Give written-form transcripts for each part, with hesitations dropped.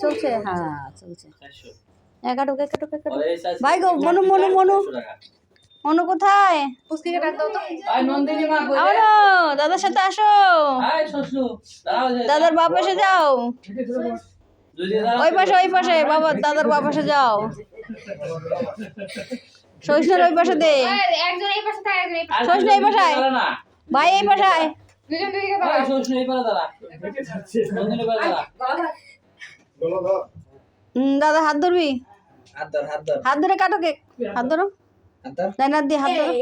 চলছে হ্যাঁ চলছে কাটুক ভাই গো মনু মনু মনু মনু কোথায় দাদার সাথে আসো দাদার বাপ এসে যাও ওই পাশে বাবা দাদার বাপ এসে যাও সহিষ্ণুর ওই পাশে দে সহিষ্ণু এই পাশায় ভাই এই পাশায় দাদা হাত ধরবি হাত ধরে কাটো কেক হাত ধরো হাত দিয়ে হাত ধরো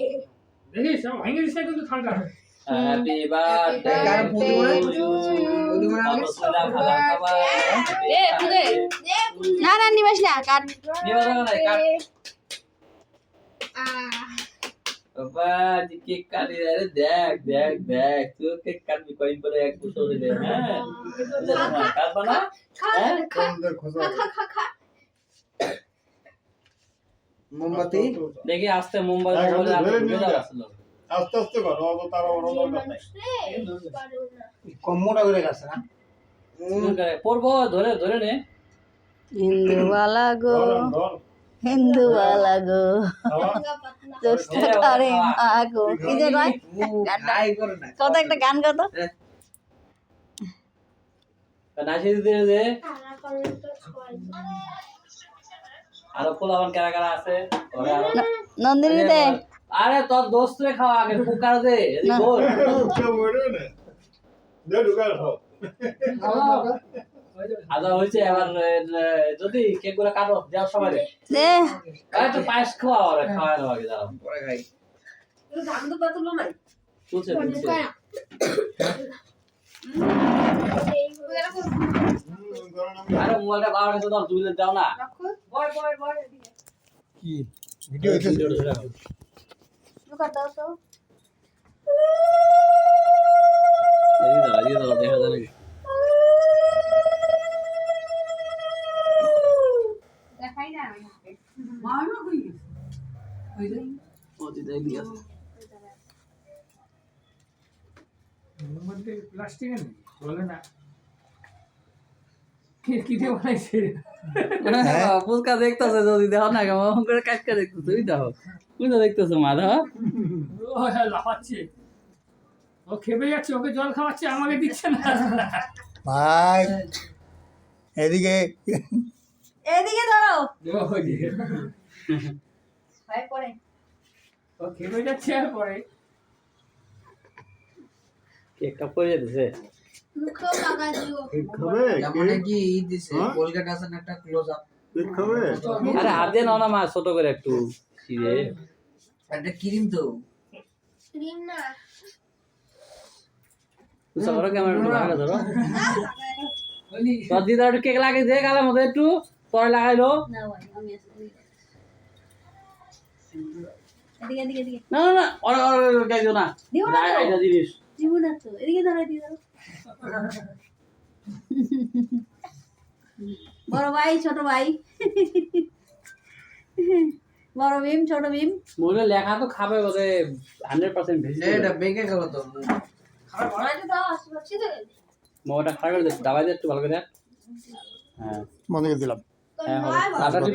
না না নিবাস না কাট বাবা কেক কাটি আরে দেখ দেখ দেখ তুই কেক কাটবি কয়দিন পরে এক বছর হয়ে যাবে হ্যাঁ কাটবা না মোমবাতি দেখি আস্তে মোমবাতি বলে আমি ঢুকে যাওয়া আসলো আস্তে আস্তে করো অত তারা বড় দরকার নাই কম্মোটা করে গেছে না পড়বো ধরে ধরে নে হিন্দুওয়ালা গো হিন্দুওয়ালা গো দোস্ত করে মা গো কি যে নয় কত একটা গান কত নাচি দিতে দে আরো পোলাবান কারা কারা আছে নন্দিনী দে আরে তোর দোস্ত রে খাওয়া আগে কুকার দে এদিকে বল দে ঢুকার খাও আদা হইছে এবার যদি কেক গুলো কাটো যাও সবাই দে আরে তো পায়েস খাওয়া আর খাওয়া দাও আগে দাও পরে খাই ধান তো পাতুলো নাই চলছে আরে মোবাইলটা বাবার কাছে দাও তুমি দাও না কি ভিডিও হইছে লুকা দাও তো এই দাও দেখা যায় দেখাই না মারো কই ওই যে ওদি দেই দিয়া মধ্যে প্লাস্টিক নেই বলে না কি দিয়ে বানাইছে পুস্কা দেখতেছে যদি দেখো না কেমন করে কাটকা দেখতেছে তুই দেখো তুই তো দেখতেছো মাধা ও লাফাচ্ছে ও খেপে যাচ্ছে ওকে জল খাওয়াচ্ছে আমাকে দিচ্ছে না ভাই এদিকে এদিকে ধরো ভাই পড়ে ও খেপে যাচ্ছে আর পরে কেকটা পড়ে যেতেছে মুখও লাগা দিও খাবে মানে কি ই দিছে কলকাতা আছে একটা ক্লোজ আপ খাবে আরে হাত দিয়ে নাও না মা ছোট করে একটু ছিঁড়ে একটা ক্রিম তো ক্রিম না তুই সবার ক্যামেরা একটু ভালো ধরো তোর দিদা একটু কেক লাগিয়ে দে গালের মধ্যে একটু পরে লাগাইলো না ভাই আমি এদিকে এদিকে এদিকে না না না ওরা গাইছো না দিও না তো। এটা জিনিস জীবন তো এদিকে ধরো এদিকে ধরো বড় ভাই ছোট ভাই বড় ভীম ছোট ভীম মনে লেখা তো খাবে বোধে 100% ভেজি এটা বেঁকে গেল তো আমাকে দাও আসছে তো মোটা খারাপ করে দাবাই দে একটু ভালো করে হ্যাঁ মনে করে দিলাম হ্যাঁ